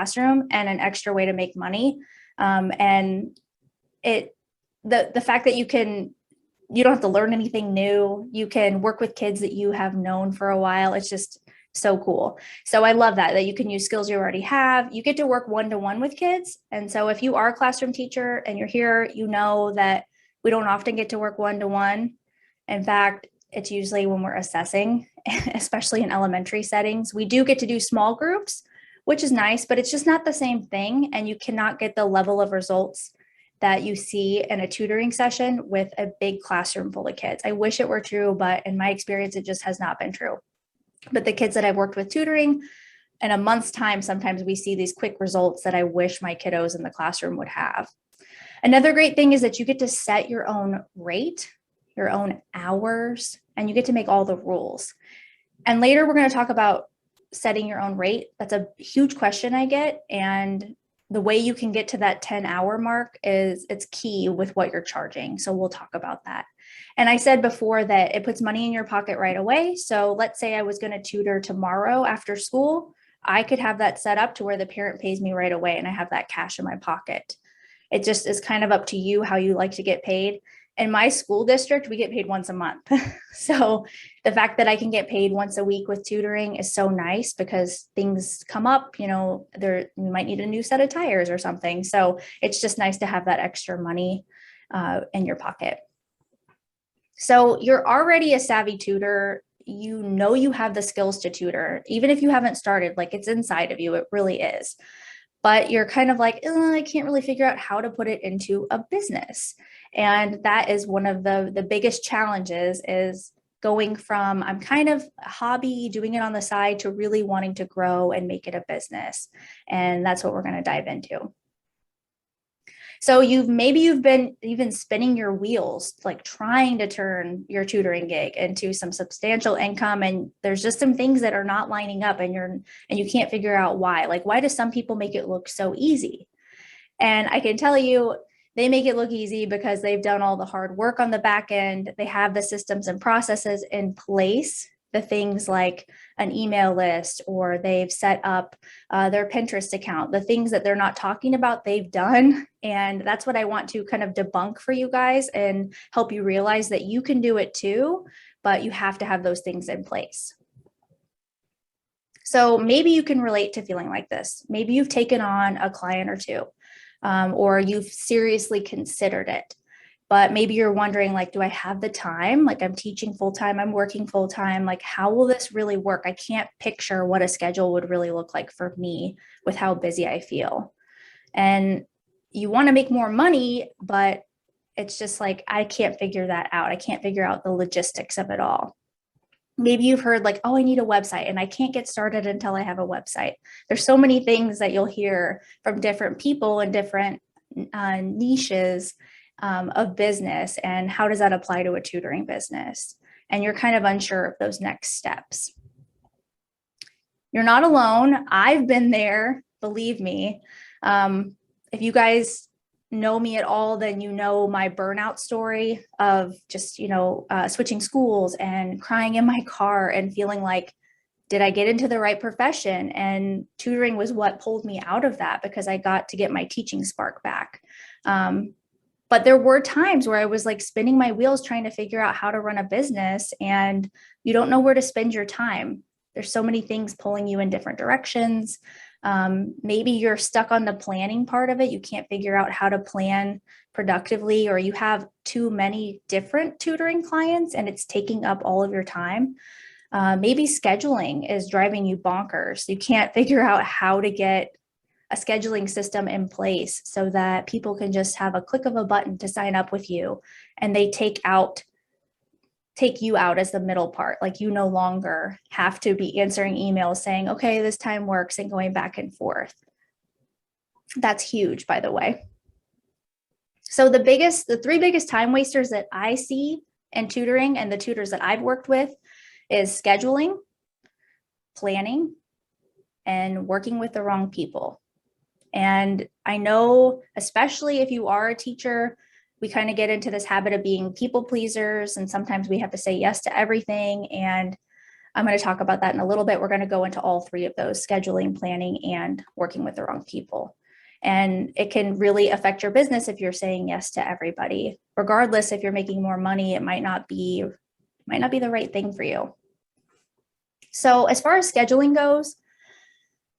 classroom and an extra way to make money. And the fact that you don't have to learn anything new. You can work with kids that you have known for a while. It's just so cool. So I love that you can use skills you already have. You get to work one-to-one with kids. And so if you are a classroom teacher and you're here, you know that we don't often get to work one-to-one. In fact, it's usually when we're assessing, especially in elementary settings. We do get to do small groups, which is nice, but it's just not the same thing. And you cannot get the level of results that you see in a tutoring session with a big classroom full of kids. I wish it were true, but in my experience, it just has not been true. But the kids that I've worked with tutoring, in a month's time, sometimes we see these quick results that I wish my kiddos in the classroom would have. Another great thing is that you get to set your own rate, your own hours, and you get to make all the rules. And later we're going to talk about setting your own rate. That's a huge question I get. And the way you can get to that 10-hour mark is it's key with what you're charging. So we'll talk about that. And I said before that it puts money in your pocket right away. So let's say I was going to tutor tomorrow after school. I could have that set up to where the parent pays me right away and I have that cash in my pocket. It just is kind of up to you how you like to get paid. In my school district, we get paid once a month. So the fact that I can get paid once a week with tutoring is so nice because things come up, you might need a new set of tires or something. So it's just nice to have that extra money in your pocket. So you're already a savvy tutor. You know you have the skills to tutor, even if you haven't started, like it's inside of you, it really is. But you're kind of like, I can't really figure out how to put it into a business. And that is one of the biggest challenges is going from I'm kind of a hobby, doing it on the side to really wanting to grow and make it a business. And that's what we're going to dive into. So you've been even spinning your wheels, like trying to turn your tutoring gig into some substantial income. And there's just some things that are not lining up and you can't figure out why. Like, why do some people make it look so easy? And I can tell you, they make it look easy because they've done all the hard work on the back end. They have the systems and processes in place, the things like an email list, or they've set up their Pinterest account, the things that they're not talking about, they've done. And that's what I want to kind of debunk for you guys and help you realize that you can do it too, but you have to have those things in place. So maybe you can relate to feeling like this. Maybe you've taken on a client or two. Or you've seriously considered it, but maybe you're wondering, like, do I have the time? Like, I'm teaching full-time, I'm working full-time. Like, how will this really work? I can't picture what a schedule would really look like for me with how busy I feel. And you want to make more money, but it's just like, I can't figure that out. I can't figure out the logistics of it all. Maybe you've heard like, oh, I need a website and I can't get started until I have a website. There's so many things that you'll hear from different people and different niches of business. And how does that apply to a tutoring business? And you're kind of unsure of those next steps. You're not alone. I've been there, believe me. If you guys know me at all, then you know my burnout story of just, switching schools and crying in my car and feeling like, did I get into the right profession? And tutoring was what pulled me out of that because I got to get my teaching spark back. But there were times where I was like spinning my wheels trying to figure out how to run a business and you don't know where to spend your time. There's so many things pulling you in different directions. Maybe you're stuck on the planning part of it. You can't figure out how to plan productively, or you have too many different tutoring clients and it's taking up all of your time. Maybe scheduling is driving you bonkers. You can't figure out how to get a scheduling system in place so that people can just have a click of a button to sign up with you and they take you out as the middle part. Like, you no longer have to be answering emails saying, okay, this time works, and going back and forth. That's huge, by the way. So the three biggest time wasters that I see in tutoring and the tutors that I've worked with is scheduling, planning, and working with the wrong people. And I know, especially if you are a teacher, we kind of get into this habit of being people pleasers, and sometimes we have to say yes to everything. And I'm going to talk about that in a little bit. We're going to go into all three of those: scheduling, planning, and working with the wrong people. And it can really affect your business if you're saying yes to everybody. Regardless, if you're making more money, it might not be the right thing for you. So as far as scheduling goes,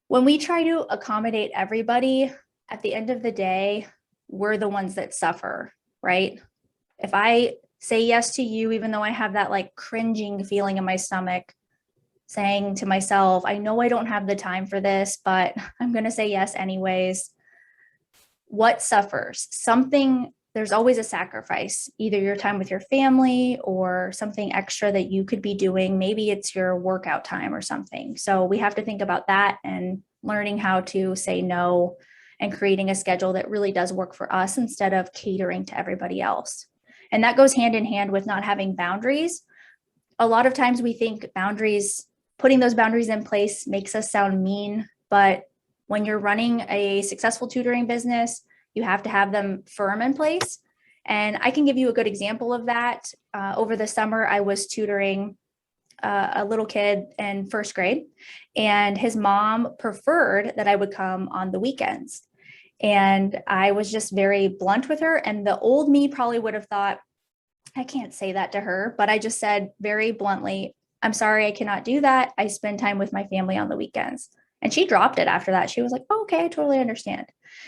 when we try to accommodate everybody, at the end of the day, we're the ones that suffer, right? If I say yes to you, even though I have that like cringing feeling in my stomach, saying to myself, I know I don't have the time for this, but I'm going to say yes anyways. What suffers? There's always a sacrifice, either your time with your family or something extra that you could be doing. Maybe it's your workout time or something. So we have to think about that and learning how to say no and creating a schedule that really does work for us instead of catering to everybody else. And that goes hand in hand with not having boundaries. A lot of times we think putting those boundaries in place makes us sound mean, but when you're running a successful tutoring business, you have to have them firm in place. And I can give you a good example of that. Over the summer, I was tutoring a little kid in first grade, and his mom preferred that I would come on the weekends. And I was just very blunt with her. And the old me probably would have thought, I can't say that to her, but I just said very bluntly, I'm sorry, I cannot do that. I spend time with my family on the weekends. And she dropped it after that. She was like, oh, okay, I totally understand.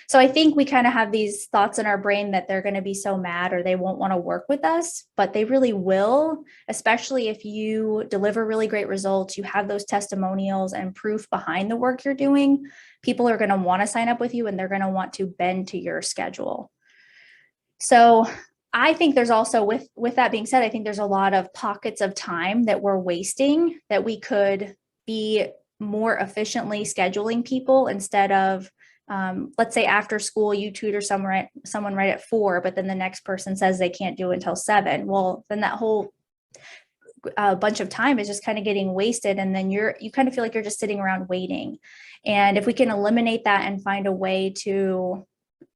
So I think we kind of have these thoughts in our brain that they're going to be so mad or they won't want to work with us, but they really will, especially if you deliver really great results, you have those testimonials and proof behind the work you're doing. People are going to want to sign up with you and they're going to want to bend to your schedule. So I think there's also, with that being said, I think there's a lot of pockets of time that we're wasting that we could be more efficiently scheduling people instead of, let's say after school, you tutor someone right at 4, but then the next person says they can't do until 7. Well, then that whole bunch of time is just kind of getting wasted. And then you kind of feel like you're just sitting around waiting. And if we can eliminate that and find a way to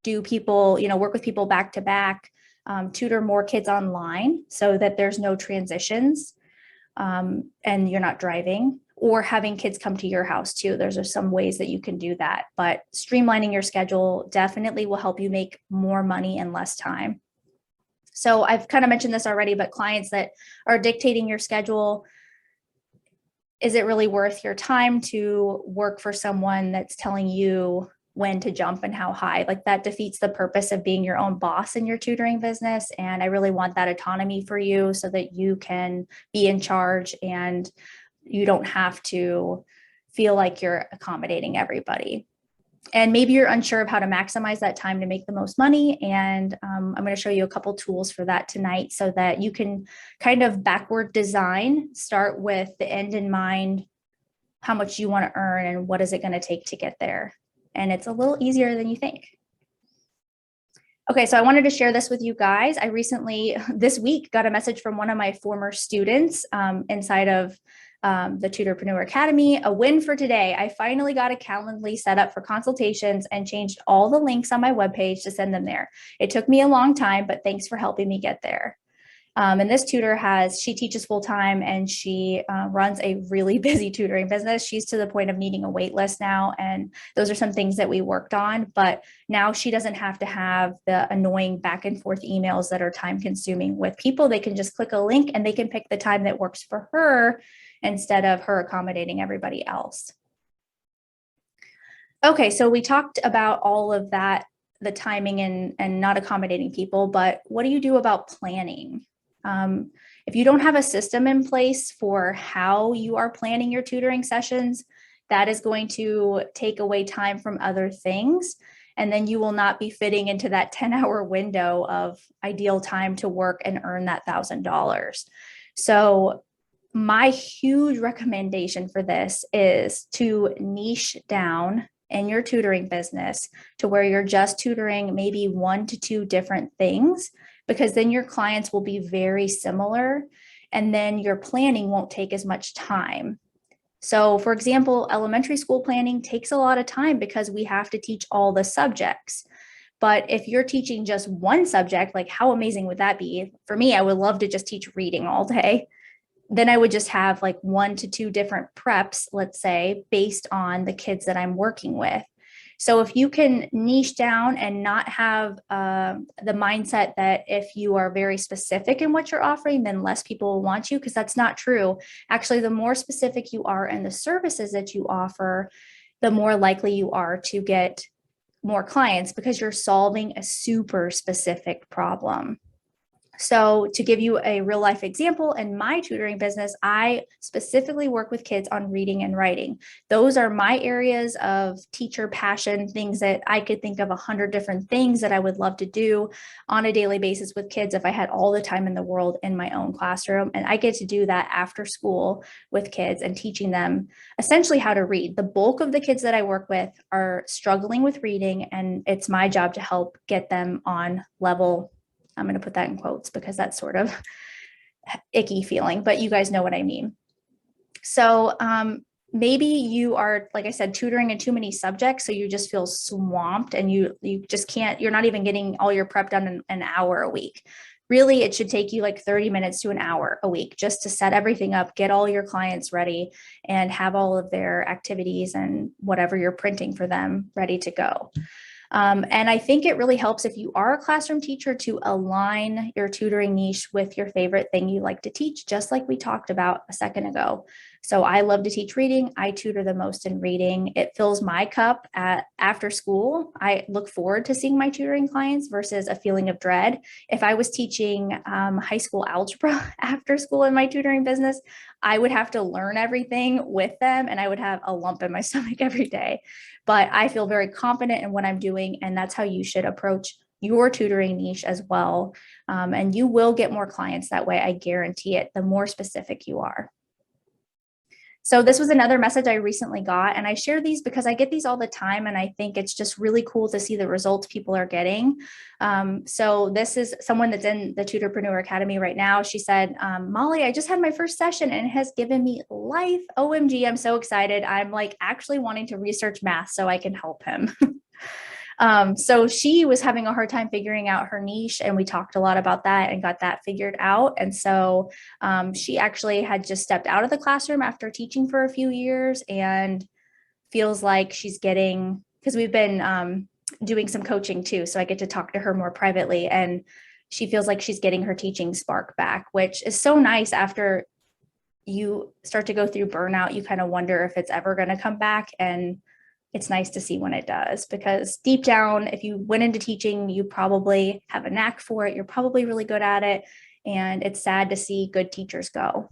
work with people back to back, tutor more kids online so that there's no transitions and you're not driving, or having kids come to your house too. There's some ways that you can do that, but streamlining your schedule definitely will help you make more money in less time. So I've kind of mentioned this already, but clients that are dictating your schedule, is it really worth your time to work for someone that's telling you when to jump and how high? Like, that defeats the purpose of being your own boss in your tutoring business. And I really want that autonomy for you so that you can be in charge and you don't have to feel like you're accommodating everybody. And maybe you're unsure of how to maximize that time to make the most money. And I'm going to show you a couple tools for that tonight so that you can kind of backward design, start with the end in mind, how much you want to earn and what is it going to take to get there. And it's a little easier than you think. Okay, so I wanted to share this with you guys. I recently, this week, got a message from one of my former students inside of the Tutorpreneur Academy. A win for today. I finally got a Calendly set up for consultations and changed all the links on my webpage to send them there. It took me a long time, but thanks for helping me get there. And this tutor she teaches full time and she runs a really busy tutoring business. She's to the point of needing a wait list now. And those are some things that we worked on, but now she doesn't have to have the annoying back and forth emails that are time consuming with people. They can just click a link and they can pick the time that works for her instead of her accommodating everybody else. Okay, so we talked about all of that, the timing and not accommodating people, but what do you do about planning? If you don't have a system in place for how you are planning your tutoring sessions, that is going to take away time from other things. And then you will not be fitting into that 10-hour window of ideal time to work and earn that $1,000. So my huge recommendation for this is to niche down in your tutoring business to where you're just tutoring maybe 1 to 2 different things, because then your clients will be very similar and then your planning won't take as much time. So for example, elementary school planning takes a lot of time because we have to teach all the subjects. But if you're teaching just one subject, like how amazing would that be? For me, I would love to just teach reading all day. then I would just have like 1 to 2 different preps, let's say, based on the kids that I'm working with. So if you can niche down and not have the mindset that if you are very specific in what you're offering, then less people will want you, because that's not true. Actually, the more specific you are in the services that you offer, the more likely you are to get more clients, because you're solving a super specific problem. So to give you a real life example, in my tutoring business, I specifically work with kids on reading and writing. Those are my areas of teacher passion, things that I could think of 100 different things that I would love to do on a daily basis with kids if I had all the time in the world in my own classroom. And I get to do that after school with kids and teaching them essentially how to read. The bulk of the kids that I work with are struggling with reading, and it's my job to help get them on level. I'm going to put that in quotes because that's sort of icky feeling, but you guys know what I mean. So maybe you are, like I said, tutoring in too many subjects, so you just feel swamped and you just can't, you're not even getting all your prep done in an hour a week. Really, it should take you like 30 minutes to an hour a week just to set everything up, get all your clients ready, and have all of their activities and whatever you're printing for them ready to go. And I think it really helps if you are a classroom teacher to align your tutoring niche with your favorite thing you like to teach, just like we talked about a second ago. So I love to teach reading. I tutor the most in reading. It fills my cup after school. I look forward to seeing my tutoring clients versus a feeling of dread. If I was teaching high school algebra after school in my tutoring business, I would have to learn everything with them and I would have a lump in my stomach every day. But I feel very confident in what I'm doing, and that's how you should approach your tutoring niche as well. And you will get more clients that way. I guarantee it, the more specific you are. So this was another message I recently got, and I share these because I get these all the time, and I think it's just really cool to see the results people are getting. So this is someone that's in the Tutorpreneur Academy right now. She said, Molly, I just had my first session and it has given me life. OMG, I'm so excited. I'm like actually wanting to research math so I can help him. So she was having a hard time figuring out her niche, and we talked a lot about that and got that figured out. And so she actually had just stepped out of the classroom after teaching for a few years and feels like she's getting, because we've been doing some coaching too, so I get to talk to her more privately, and she feels like she's getting her teaching spark back, which is so nice. After you start to go through burnout, you kind of wonder if it's ever going to come back, and it's nice to see when it does, because deep down, if you went into teaching, you probably have a knack for it. You're probably really good at it. And it's sad to see good teachers go.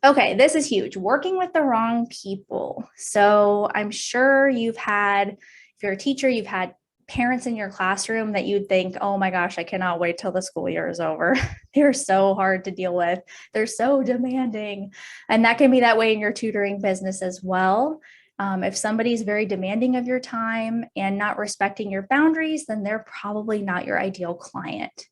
Okay, this is huge. Working with the wrong people. So I'm sure you've had, if you're a teacher, you've had parents in your classroom that you'd think, oh my gosh, I cannot wait till the school year is over. They're so hard to deal with. They're so demanding. And that can be that way in your tutoring business as well. If somebody's very demanding of your time and not respecting your boundaries, then they're probably not your ideal client.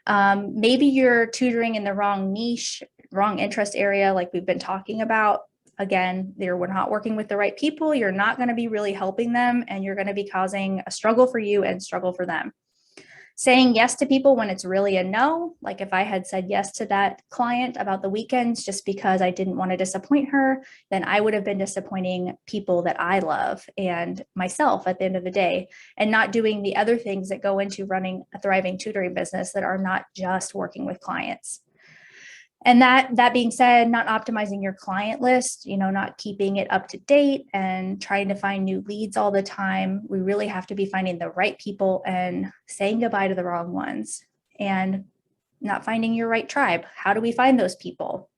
Maybe you're tutoring in the wrong niche, wrong interest area, like we've been talking about. Again, we're not working with the right people. You're not going to be really helping them, and you're going to be causing a struggle for you and struggle for them. Saying yes to people when it's really a no, like if I had said yes to that client about the weekends just because I didn't want to disappoint her, then I would have been disappointing people that I love and myself at the end of the day, and not doing the other things that go into running a thriving tutoring business that are not just working with clients. And that being said, not optimizing your client list, not keeping it up to date and trying to find new leads all the time. We really have to be finding the right people and saying goodbye to the wrong ones, and not finding your right tribe. How do we find those people?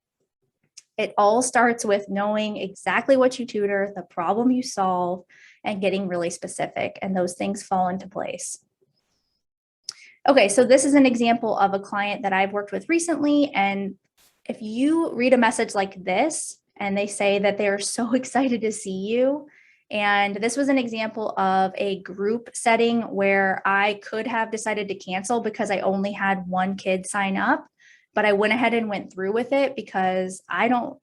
It all starts with knowing exactly what you tutor, the problem you solve, and getting really specific, and those things fall into place. Okay, so this is an example of a client that I've worked with recently, and if you read a message like this and they say that they're so excited to see you, and this was an example of a group setting where I could have decided to cancel because I only had one kid sign up, but I went ahead and went through with it because I don't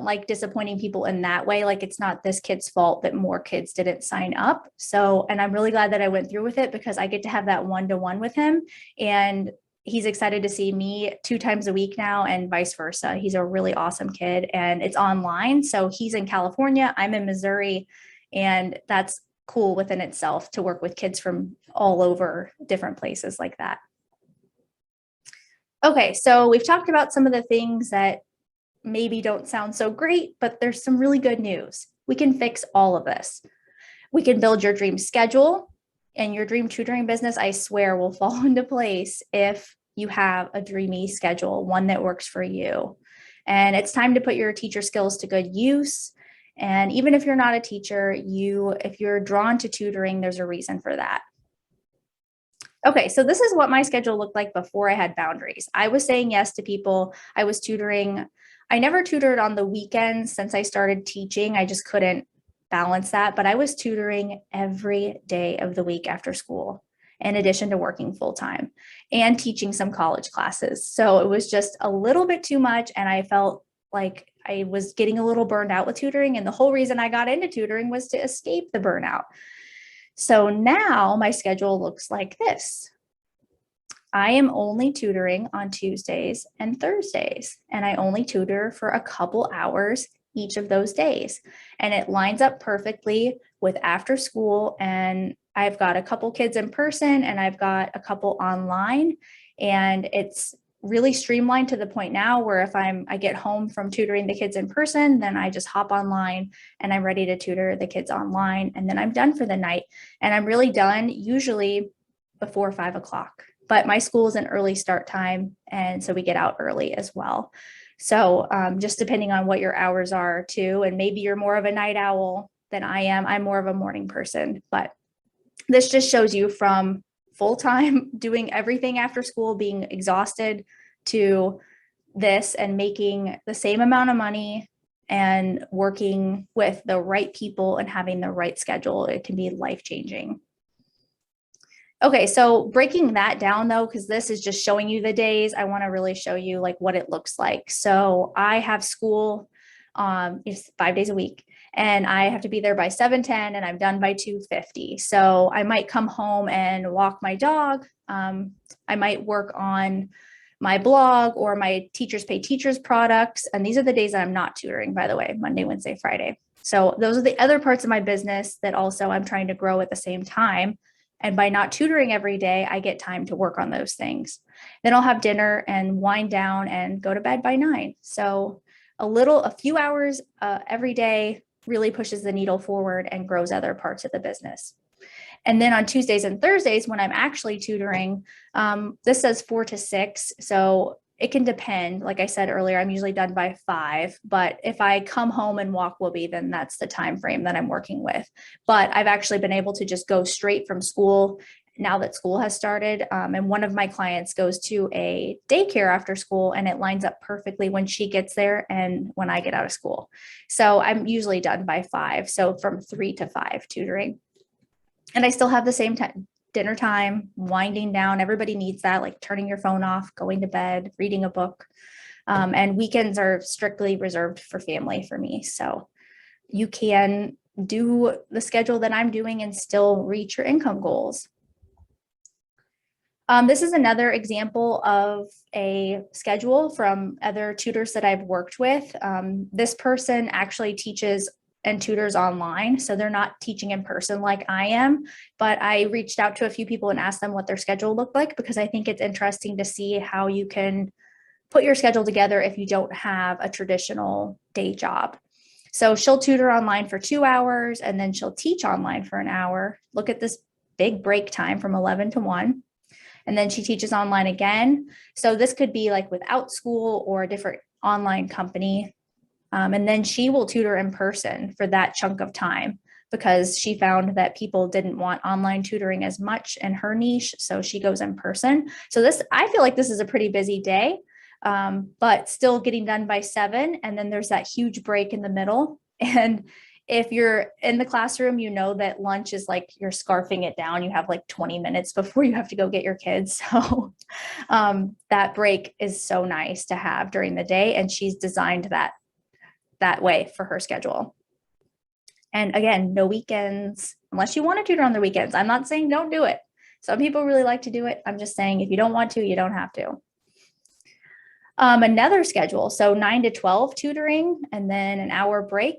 like disappointing people in that way. Like, it's not this kid's fault that more kids didn't sign up. So, and I'm really glad that I went through with it because I get to have that one-to-one with him. And he's excited to see me 2 times a week now and vice versa. He's a really awesome kid and it's online. So he's in California, I'm in Missouri, and that's cool within itself to work with kids from all over different places like that. Okay, so we've talked about some of the things that maybe don't sound so great, but there's some really good news. We can fix all of this. We can build your dream schedule, and your dream tutoring business, I swear, will fall into place if you have a dreamy schedule, one that works for you. And it's time to put your teacher skills to good use. And even if you're not a teacher, if you're drawn to tutoring, there's a reason for that. Okay, so this is what my schedule looked like before I had boundaries. I was saying yes to people. I was tutoring. I never tutored on the weekends since I started teaching. I just couldn't balance that, but I was tutoring every day of the week after school, in addition to working full time and teaching some college classes. So it was just a little bit too much. And I felt like I was getting a little burned out with tutoring. And the whole reason I got into tutoring was to escape the burnout. So now my schedule looks like this. I am only tutoring on Tuesdays and Thursdays, and I only tutor for a couple hours each of those days. And it lines up perfectly with after school. And I've got a couple kids in person and I've got a couple online. And it's really streamlined to the point now where if I get home from tutoring the kids in person, then I just hop online and I'm ready to tutor the kids online. And then I'm done for the night. And I'm really done usually before 5 o'clock. But my school is an early start time. And so we get out early as well. So just depending on what your hours are too, and maybe you're more of a night owl than I am. I'm more of a morning person, but this just shows you from full time doing everything after school, being exhausted, to this and making the same amount of money and working with the right people and having the right schedule. It can be life-changing. Okay, so breaking that down though, because this is just showing you the days, I want to really show you like what it looks like. So I have school it's 5 days a week, and I have to be there by 7:10 and I'm done by 2:50. So I might come home and walk my dog. I might work on my blog or my Teachers Pay Teachers products. And these are the days that I'm not tutoring, by the way, Monday, Wednesday, Friday. So those are the other parts of my business that also I'm trying to grow at the same time. And by not tutoring every day, I get time to work on those things. Then I'll have dinner and wind down and go to bed by 9. So a few hours every day really pushes the needle forward and grows other parts of the business. And then on Tuesdays and Thursdays, when I'm actually tutoring, this says 4 to 6. So it can depend. Like I said earlier, I'm usually done by 5. But if I come home and walk Whoopi, then that's the time frame that I'm working with. But I've actually been able to just go straight from school now that school has started. And one of my clients goes to a daycare after school, and it lines up perfectly when she gets there and when I get out of school. So I'm usually done by 5. So from 3 to 5 tutoring. And I still have the same time, dinner time, winding down. Everybody needs that, like turning your phone off, going to bed, reading a book. And weekends are strictly reserved for family for me. So you can do the schedule that I'm doing and still reach your income goals. This is another example of a schedule from other tutors that I've worked with. This person actually teaches and tutors online, so they're not teaching in person like I am, but I reached out to a few people and asked them what their schedule looked like, because I think it's interesting to see how you can put your schedule together if you don't have a traditional day job. So she'll tutor online for 2 hours, and then she'll teach online for an hour. Look at this big break time from 11 to 1. And then she teaches online again. So this could be like without school or a different online company. And then she will tutor in person for that chunk of time, because she found that people didn't want online tutoring as much in her niche. So she goes in person. So I feel like this is a pretty busy day, but still getting done by 7. And then there's that huge break in the middle. And if you're in the classroom, you know that lunch is like you're scarfing it down. You have like 20 minutes before you have to go get your kids. So that break is so nice to have during the day. And she's designed that way for her schedule. And again, no weekends, unless you want to tutor on the weekends. I'm not saying don't do it. Some people really like to do it. I'm just saying, if you don't want to, you don't have to. Another schedule, so 9 to 12 tutoring, and then an hour break,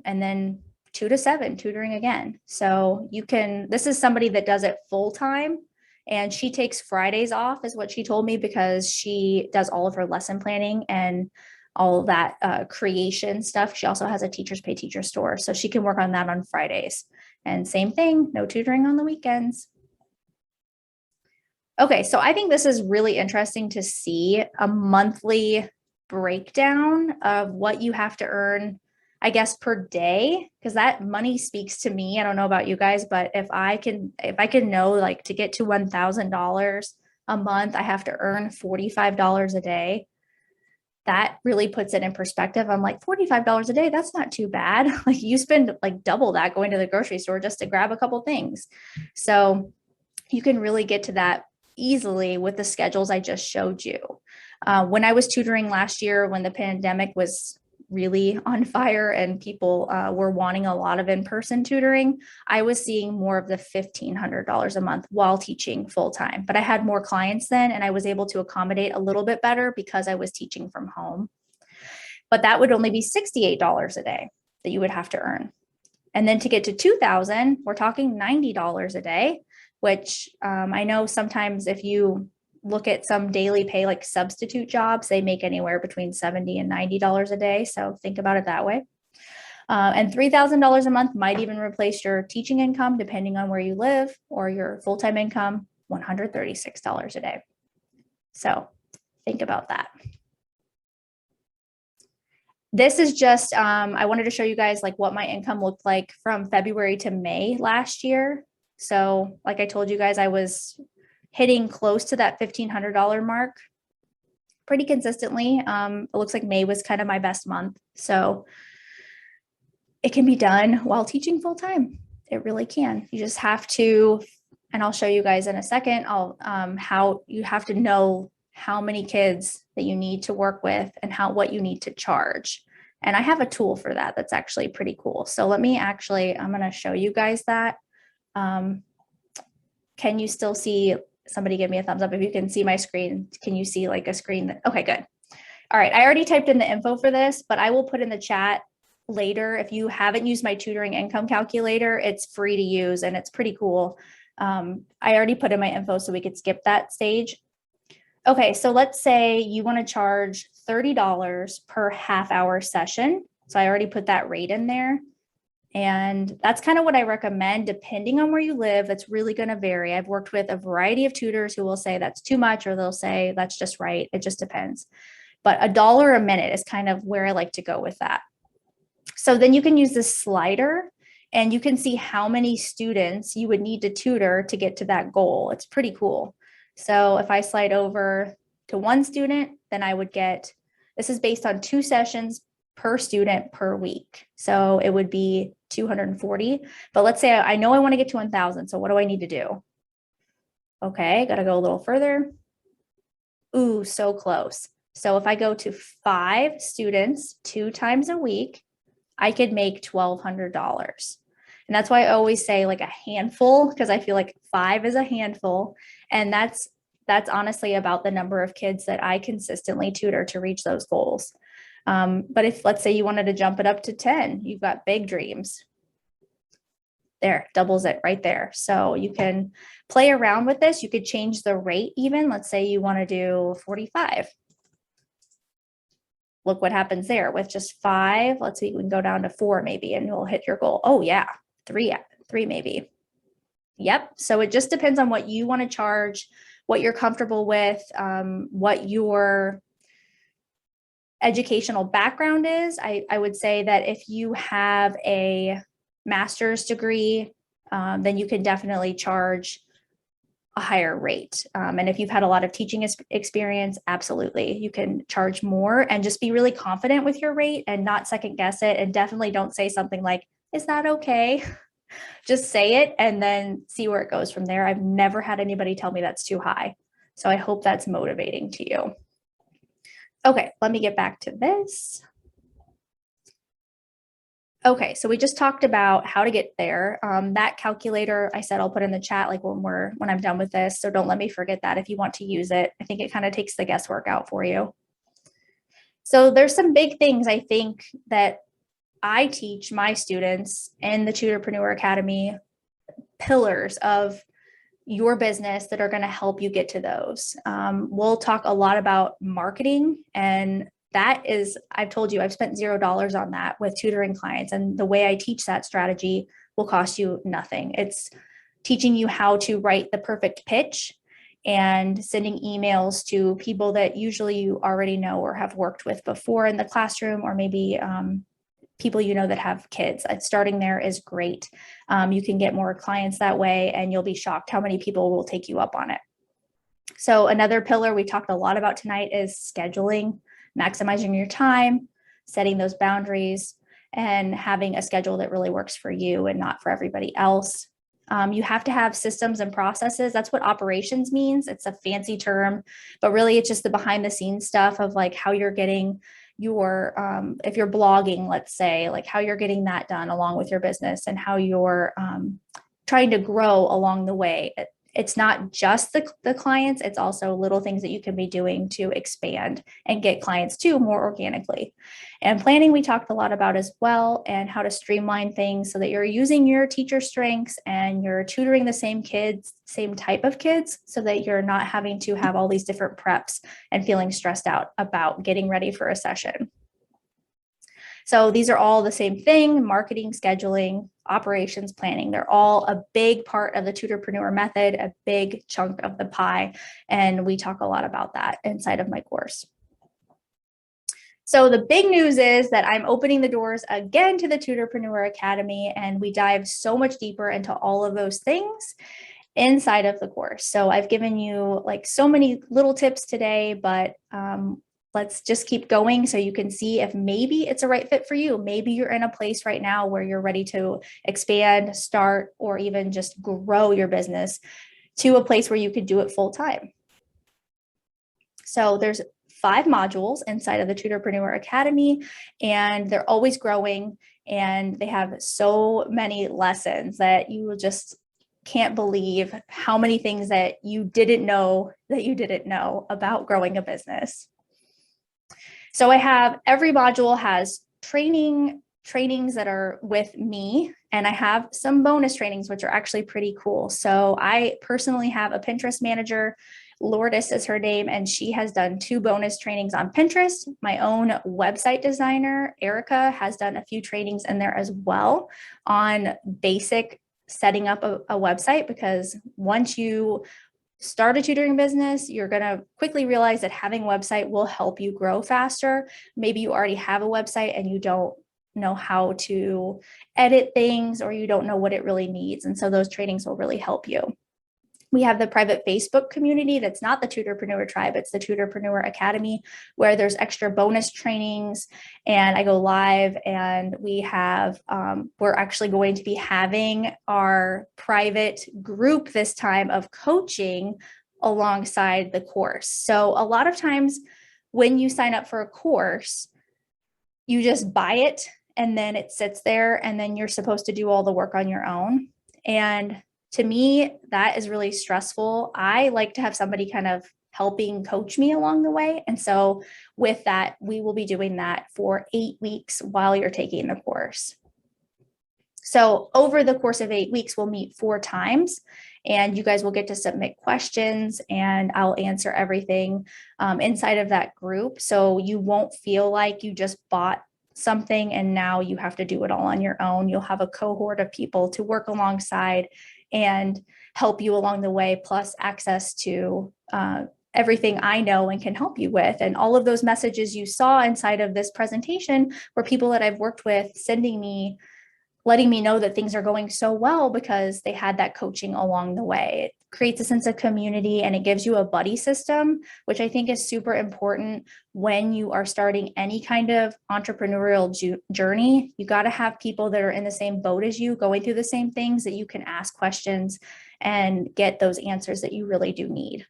and then 2 to 7 tutoring again. So you can, this is somebody that does it full time, and she takes Fridays off, is what she told me, because she does all of her lesson planning and all of that creation stuff. She also has a Teachers Pay Teacher store, so she can work on that on Fridays. And same thing, no tutoring on the weekends. Okay, so I think this is really interesting to see a monthly breakdown of what you have to earn, I guess, per day, because that money speaks to me. I don't know about you guys, but if I can know, like, to get to $1,000 a month, I have to earn $45 a day. That really puts it in perspective. I'm like, $45 a day, that's not too bad. Like, you spend like double that going to the grocery store just to grab a couple things. So you can really get to that easily with the schedules I just showed you. When I was tutoring last year, when the pandemic was really on fire and people were wanting a lot of in-person tutoring, I was seeing more of the $1,500 a month while teaching full-time. But I had more clients then, and I was able to accommodate a little bit better because I was teaching from home. But that would only be $68 a day that you would have to earn. And then to get to 2,000, we're talking $90 a day, which I know sometimes if you look at some daily pay, like substitute jobs, they make anywhere between $70 and $90 a day. So think about it that way. And $3,000 a month might even replace your teaching income, depending on where you live, or your full-time income, $136 a day. So think about that. This is just, I wanted to show you guys like what my income looked like from February to May last year. So like I told you guys, I was hitting close to that $1,500 mark pretty consistently. It looks like May was kind of my best month. So it can be done while teaching full time. It really can. You just have to, and I'll show you guys in a second, how you have to know how many kids that you need to work with and what you need to charge. And I have a tool for that that's actually pretty cool. So let me I'm going to show you guys that. Can you still see? Somebody give me a thumbs up if you can see my screen. Can you see like a screen? Okay, good. All right, I already typed in the info for this, but I will put in the chat later. If you haven't used my tutoring income calculator, it's free to use and it's pretty cool. I already put in my info so we could skip that stage. Okay, so let's say you want to charge $30 per half-hour session. So I already put that rate in there. And that's kind of what I recommend, depending on where you live. It's really going to vary. I've worked with a variety of tutors who will say that's too much, or they'll say that's just right. It just depends. But $1 a minute is kind of where I like to go with that. So then you can use this slider and you can see how many students you would need to tutor to get to that goal. It's pretty cool. So if I slide over to one student, then I would get, this is based on 2 sessions per student per week. So it would be 240. But let's say I know I want to get to 1,000. So what do I need to do? Okay, got to go a little further. Ooh, so close. So if I go to 5 students 2 times a week, I could make $1,200. And that's why I always say like a handful, because I feel like 5 is a handful. And that's honestly about the number of kids that I consistently tutor to reach those goals. But if, let's say you wanted to jump it up to 10, you've got big dreams. There, doubles it right there. So you can play around with this. You could change the rate even. Let's say you want to do 45. Look what happens there with just 5. Let's see, we can go down to 4 maybe, and you'll hit your goal. Oh yeah, 3 maybe. Yep. So it just depends on what you want to charge, what you're comfortable with, what your educational background is. I would say that if you have a master's degree, then you can definitely charge a higher rate. And if you've had a lot of teaching experience, absolutely, you can charge more, and just be really confident with your rate and not second guess it. And definitely don't say something like, is that okay? Just say it and then see where it goes from there. I've never had anybody tell me that's too high. So I hope that's motivating to you. Okay, let me get back to this. Okay, so we just talked about how to get there. That calculator, I said I'll put in the chat like when I'm done with this. So don't let me forget that if you want to use it. I think it kind of takes the guesswork out for you. So there's some big things I think that I teach my students in the Tutorpreneur Academy, pillars of your business that are going to help you get to those. We'll talk a lot about marketing, and that is, I've told you, I've spent $0 on that with tutoring clients. And the way I teach that strategy will cost you nothing. It's teaching you how to write the perfect pitch and sending emails to people that usually you already know or have worked with before in the classroom, or maybe people you know that have kids. Starting there is great. You can get more clients that way, and you'll be shocked how many people will take you up on it. So another pillar we talked a lot about tonight is scheduling, maximizing your time, setting those boundaries, and having a schedule that really works for you and not for everybody else. You have to have systems and processes. That's what operations means. It's a fancy term, but really it's just the behind the scenes stuff of like how you're getting your, if you're blogging, let's say, like how you're getting that done along with your business, and how you're trying to grow along the way. It's not just the clients, it's also little things that you can be doing to expand and get clients too more organically. And planning, we talked a lot about as well, and how to streamline things so that you're using your teacher strengths and you're tutoring the same kids, same type of kids, so that you're not having to have all these different preps and feeling stressed out about getting ready for a session. So these are all the same thing: marketing, scheduling, operations, planning. They're all a big part of the Tutorpreneur method, a big chunk of the pie. And we talk a lot about that inside of my course. So the big news is that I'm opening the doors again to the Tutorpreneur Academy, and we dive so much deeper into all of those things inside of the course. So I've given you like so many little tips today, but let's just keep going so you can see if maybe it's a right fit for you. Maybe you're in a place right now where you're ready to expand, start, or even just grow your business to a place where you could do it full time. So there's 5 modules inside of the Tutorpreneur Academy, and they're always growing, and they have so many lessons that you just can't believe how many things that you didn't know about growing a business. So I have, every module has trainings that are with me, and I have some bonus trainings, which are actually pretty cool. So I personally have a Pinterest manager. Lourdes is her name, and she has done 2 bonus trainings on Pinterest. My own website designer, Erica, has done a few trainings in there as well on basic setting up a website, because once you start a tutoring business, you're going to quickly realize that having a website will help you grow faster. Maybe you already have a website and you don't know how to edit things, or you don't know what it really needs. And so those trainings will really help you. We have the private Facebook community that's not the Tutorpreneur Tribe, it's the Tutorpreneur Academy, where there's extra bonus trainings, and I go live, and we have, we're actually going to be having our private group this time of coaching alongside the course. So a lot of times when you sign up for a course, you just buy it and then it sits there, and then you're supposed to do all the work on your own. And to me, that is really stressful. I like to have somebody kind of helping coach me along the way. And so with that, we will be doing that for 8 weeks while you're taking the course. So over the course of 8 weeks, we'll meet 4 times, and you guys will get to submit questions, and I'll answer everything inside of that group. So you won't feel like you just bought something and now you have to do it all on your own. You'll have a cohort of people to work alongside and help you along the way, plus access to everything I know and can help you with. And all of those messages you saw inside of this presentation were people that I've worked with sending me, letting me know that things are going so well because they had that coaching along the way. It creates a sense of community, and it gives you a buddy system, which I think is super important when you are starting any kind of entrepreneurial journey. You got to have people that are in the same boat as you, going through the same things, that you can ask questions and get those answers that you really do need.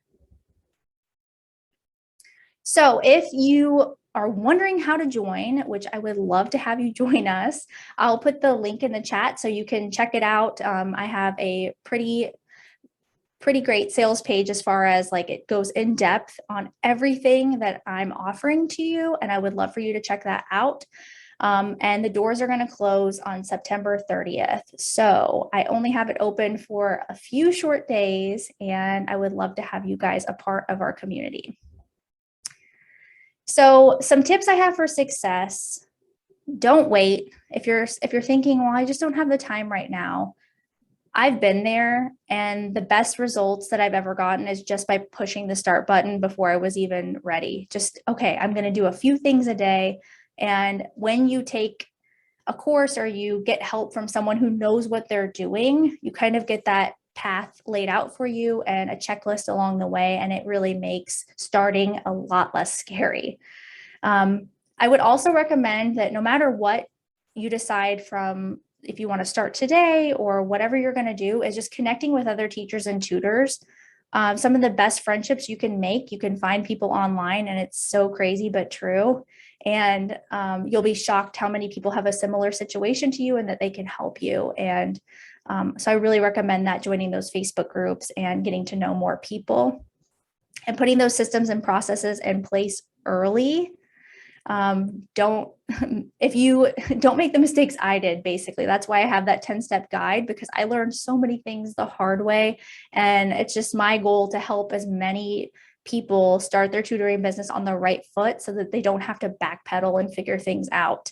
So if you are wondering how to join, which I would love to have you join us, I'll put the link in the chat so you can check it out. I have a pretty great sales page as far as like it goes in depth on everything that I'm offering to you. And I would love for you to check that out. And the doors are going to close on September 30th. So I only have it open for a few short days, and I would love to have you guys a part of our community. So some tips I have for success: don't wait. If you're thinking, well, I just don't have the time right now, I've been there, and the best results that I've ever gotten is just by pushing the start button before I was even ready. Just, okay, I'm going to do a few things a day. And when you take a course or you get help from someone who knows what they're doing, you kind of get that path laid out for you and a checklist along the way. And it really makes starting a lot less scary. I would also recommend that no matter what you decide, from if you want to start today or whatever you're going to do, is just connecting with other teachers and tutors. Some of the best friendships you can make, you can find people online, and it's so crazy but true. And you'll be shocked how many people have a similar situation to you and that they can help you. And so I really recommend that, joining those Facebook groups and getting to know more people and putting those systems and processes in place early. Don't make the mistakes I did. Basically, that's why I have that 10-step guide, because I learned so many things the hard way. And it's just my goal to help as many people start their tutoring business on the right foot so that they don't have to backpedal and figure things out.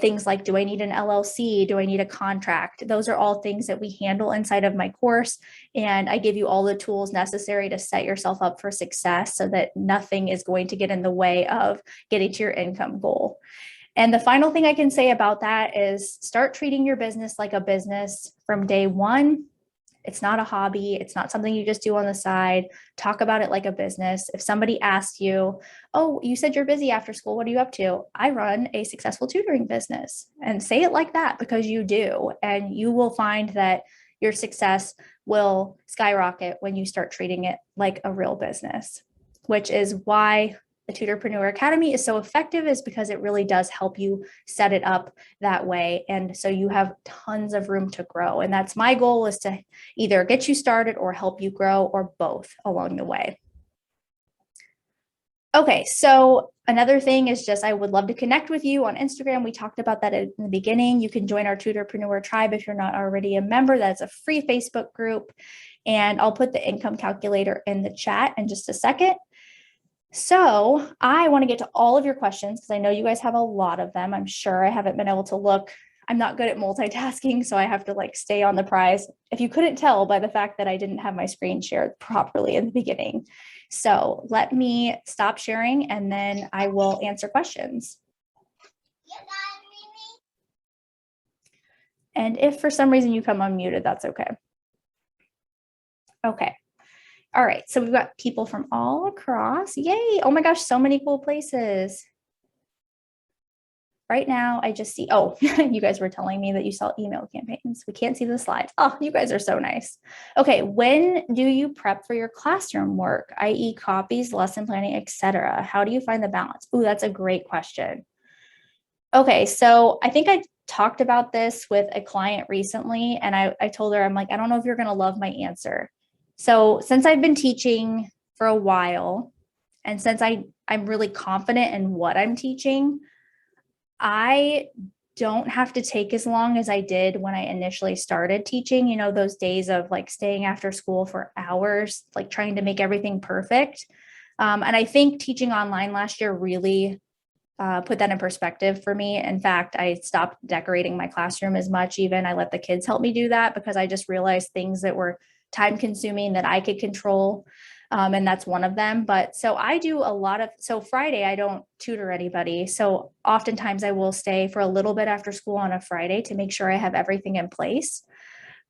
Things like, do I need an LLC? Do I need a contract? Those are all things that we handle inside of my course. And I give you all the tools necessary to set yourself up for success so that nothing is going to get in the way of getting to your income goal. And the final thing I can say about that is start treating your business like a business from day one. It's not a hobby. It's not something you just do on the side. Talk about it like a business. If somebody asks you, oh, you said you're busy after school, what are you up to? I run a successful tutoring business. And say it like that, because you do. And you will find that your success will skyrocket when you start treating it like a real business, which is why the Tutorpreneur Academy is so effective, is because it really does help you set it up that way. And so you have tons of room to grow. And that's my goal, is to either get you started or help you grow, or both along the way. Okay, so another thing is just, I would love to connect with you on Instagram. We talked about that in the beginning. You can join our Tutorpreneur tribe if you're not already a member. That's a free Facebook group. And I'll put the income calculator in the chat in just a second. So I want to get to all of your questions, because I know you guys have a lot of them. I'm sure I haven't been able to look. I'm not good at multitasking, so I have to stay on the prize, if you couldn't tell by the fact that I didn't have my screen shared properly in the beginning. So let me stop sharing, and then I will answer questions. And if for some reason you come unmuted, that's okay. Okay. All right, so we've got people from all across. Yay. Oh my gosh, so many cool places. Right now, I just see, oh, you guys were telling me that you saw email campaigns. We can't see the slides. Oh, you guys are so nice. Okay, when do you prep for your classroom work, i.e. copies, lesson planning, etc.? How do you find the balance? Oh, that's a great question. Okay, so I think I talked about this with a client recently, and I told her, I'm like, I don't know if you're going to love my answer. So since I've been teaching for a while, and since I'm really confident in what I'm teaching, I don't have to take as long as I did when I initially started teaching, those days of staying after school for hours, trying to make everything perfect. And I think teaching online last year really put that in perspective for me. In fact, I stopped decorating my classroom as much. Even I let the kids help me do that, because I just realized things that were time consuming that I could control. And that's one of them. But so I do a lot of, so Friday, I don't tutor anybody. So oftentimes I will stay for a little bit after school on a Friday to make sure I have everything in place.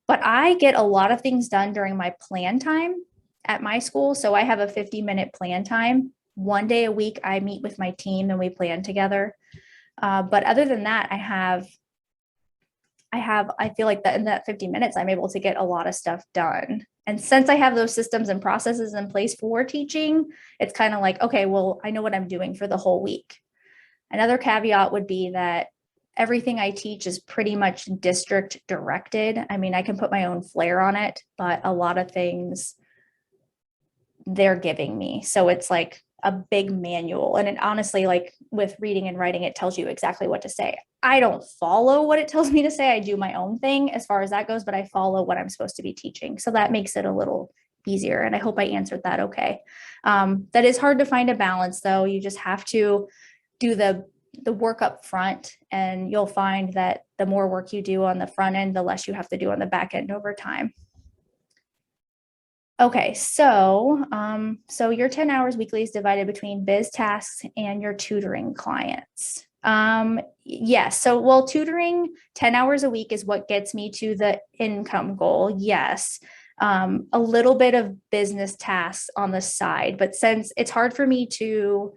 But I get a lot of things done during my plan time at my school. So I have a 50-minute plan time. One day a week, I meet with my team and we plan together. But other than that, I feel like that in that 50 minutes, I'm able to get a lot of stuff done. And since I have those systems and processes in place for teaching, it's kind of like, okay, well, I know what I'm doing for the whole week. Another caveat would be that everything I teach is pretty much district directed. I mean, I can put my own flair on it, but a lot of things they're giving me. So it's like a big manual. And it honestly, like with reading and writing, it tells you exactly what to say. I don't follow what it tells me to say. I do my own thing as far as that goes, but I follow what I'm supposed to be teaching. So that makes it a little easier. And I hope I answered that okay. That is hard to find a balance, though. You just have to do the work up front, and you'll find that the more work you do on the front end, the less you have to do on the back end over time. Okay, so your 10 hours weekly is divided between biz tasks and your tutoring clients. Yes, so well, tutoring 10 hours a week is what gets me to the income goal. Yes. A little bit of business tasks on the side, but since it's hard for me to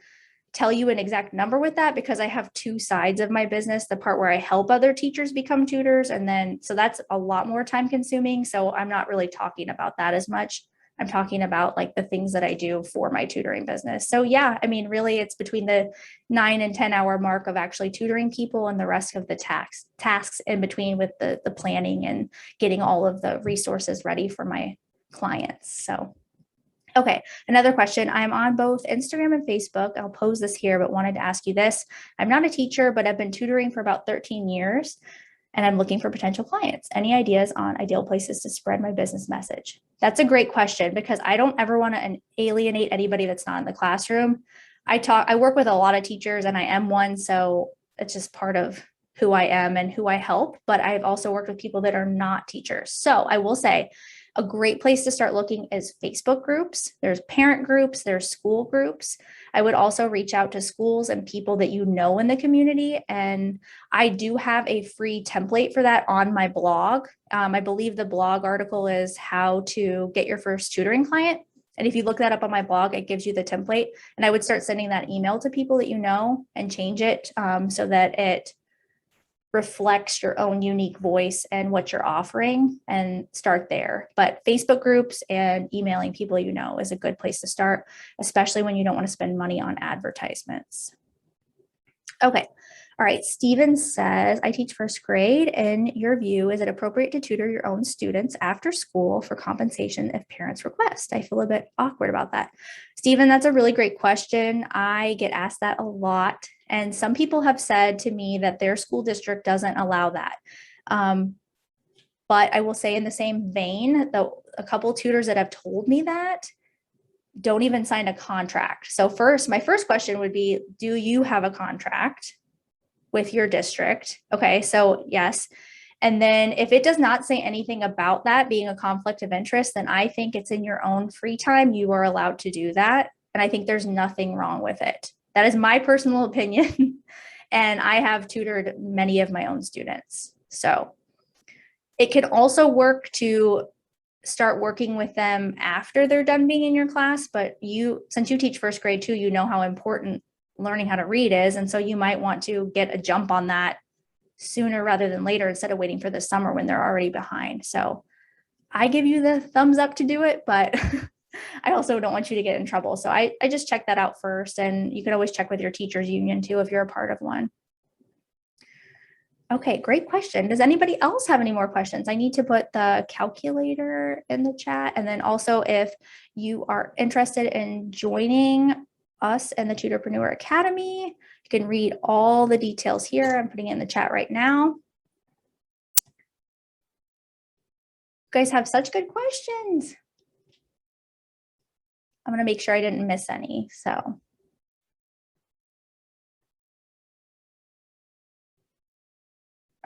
tell you an exact number with that because I have two sides of my business, the part where I help other teachers become tutors. And then, so that's a lot more time consuming. So I'm not really talking about that as much. I'm talking about like the things that I do for my tutoring business. So yeah, I mean, really it's between the 9 and 10 hour mark of actually tutoring people and the rest of the tasks in between with the planning and getting all of the resources ready for my clients. So okay, another question. I'm on both Instagram and Facebook. I'll pose this here, but wanted to ask you this. I'm not a teacher, but I've been tutoring for about 13 years, and I'm looking for potential clients. Any ideas on ideal places to spread my business message? That's a great question because I don't ever want to alienate anybody that's not in the classroom. I work with a lot of teachers, and I am one, so it's just part of who I am and who I help, but I've also worked with people that are not teachers. So I will say, a great place to start looking is Facebook groups. There's parent groups, there's school groups. I would also reach out to schools and people that you know in the community. And I do have a free template for that on my blog. I believe the blog article is how to get your first tutoring client. And if you look that up on my blog, it gives you the template. And I would start sending that email to people that you know and change it so that it reflects your own unique voice and what you're offering, and start there. But Facebook groups and emailing people you know is a good place to start, especially when you don't want to spend money on advertisements. Okay. All right. Steven says, I teach first grade. In your view, is it appropriate to tutor your own students after school for compensation if parents request? I feel a bit awkward about that. Steven, that's a really great question. I get asked that a lot. And some people have said to me that their school district doesn't allow that. But I will say in the same vein, though, a couple tutors that have told me that don't even sign a contract. So my first question would be, do you have a contract with your district? Okay, so yes. And then if it does not say anything about that being a conflict of interest, then I think it's in your own free time. You are allowed to do that. And I think there's nothing wrong with it. That is my personal opinion. And I have tutored many of my own students. So it can also work to start working with them after they're done being in your class. But since you teach first grade too, you know how important learning how to read is. And so you might want to get a jump on that sooner rather than later instead of waiting for the summer when they're already behind. So I give you the thumbs up to do it, but I also don't want you to get in trouble. So I just check that out first. And you can always check with your teachers union too if you're a part of one. Okay, great question. Does anybody else have any more questions? I need to put the calculator in the chat. And then also if you are interested in joining us in the Tutorpreneur Academy, you can read all the details here. I'm putting it in the chat right now. You guys have such good questions. I'm going to make sure I didn't miss any. So.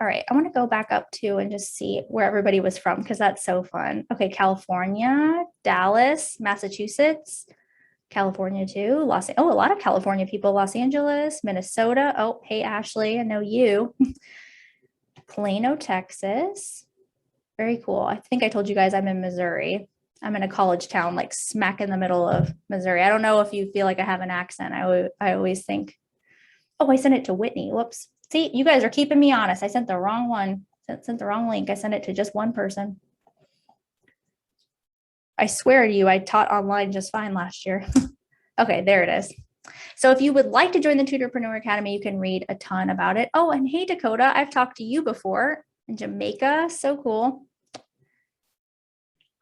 All right, I want to go back up too and just see where everybody was from because that's so fun. Okay, California, Dallas, Massachusetts, California too. A lot of California people, Los Angeles, Minnesota. Oh, hey, Ashley, I know you. Plano, Texas. Very cool. I think I told you guys I'm in Missouri. I'm in a college town like smack in the middle of Missouri. I don't know if you feel like I have an accent. I always think, oh, I sent it to Whitney. Whoops. See, you guys are keeping me honest. I sent the wrong one, sent the wrong link. I sent it to just one person. I swear to you, I taught online just fine last year. Okay, there it is. So if you would like to join the Tutorpreneur Academy, you can read a ton about it. Oh, and hey, Dakota, I've talked to you before in Jamaica. So cool.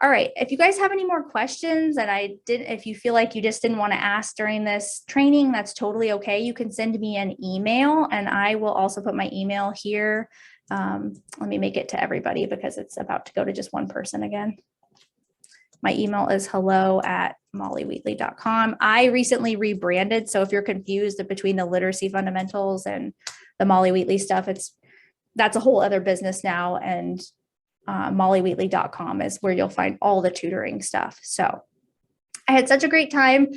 All right. If you guys have any more questions that if you feel like you just didn't want to ask during this training, that's totally okay. You can send me an email, and I will also put my email here. Let me make it to everybody because it's about to go to just one person again. My email is hello@mollywheatley.com. I recently rebranded. So if you're confused between the literacy fundamentals and the Molly Wheatley stuff, that's a whole other business now. And mollywheatley.com is where you'll find all the tutoring stuff. So I had such a great time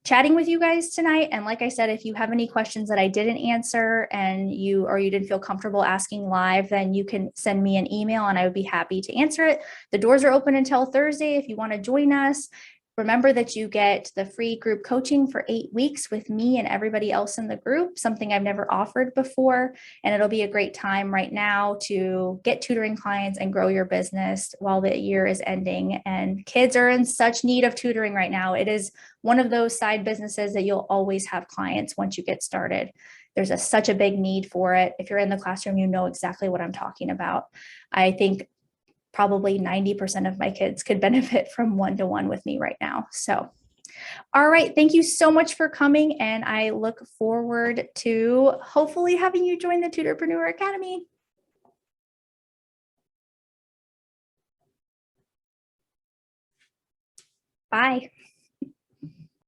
chatting with you guys tonight. And like I said, if you have any questions that I didn't answer and you didn't feel comfortable asking live, then you can send me an email and I would be happy to answer it. The doors are open until Thursday if you want to join us. Remember that you get the free group coaching for 8 weeks with me and everybody else in the group, something I've never offered before. And it'll be a great time right now to get tutoring clients and grow your business while the year is ending. And kids are in such need of tutoring right now. It is one of those side businesses that you'll always have clients once you get started. There's such a big need for it. If you're in the classroom, you know exactly what I'm talking about. I think probably 90% of my kids could benefit from one-to-one with me right now. So, all right. Thank you so much for coming. And I look forward to hopefully having you join the Tutorpreneur Academy. Bye.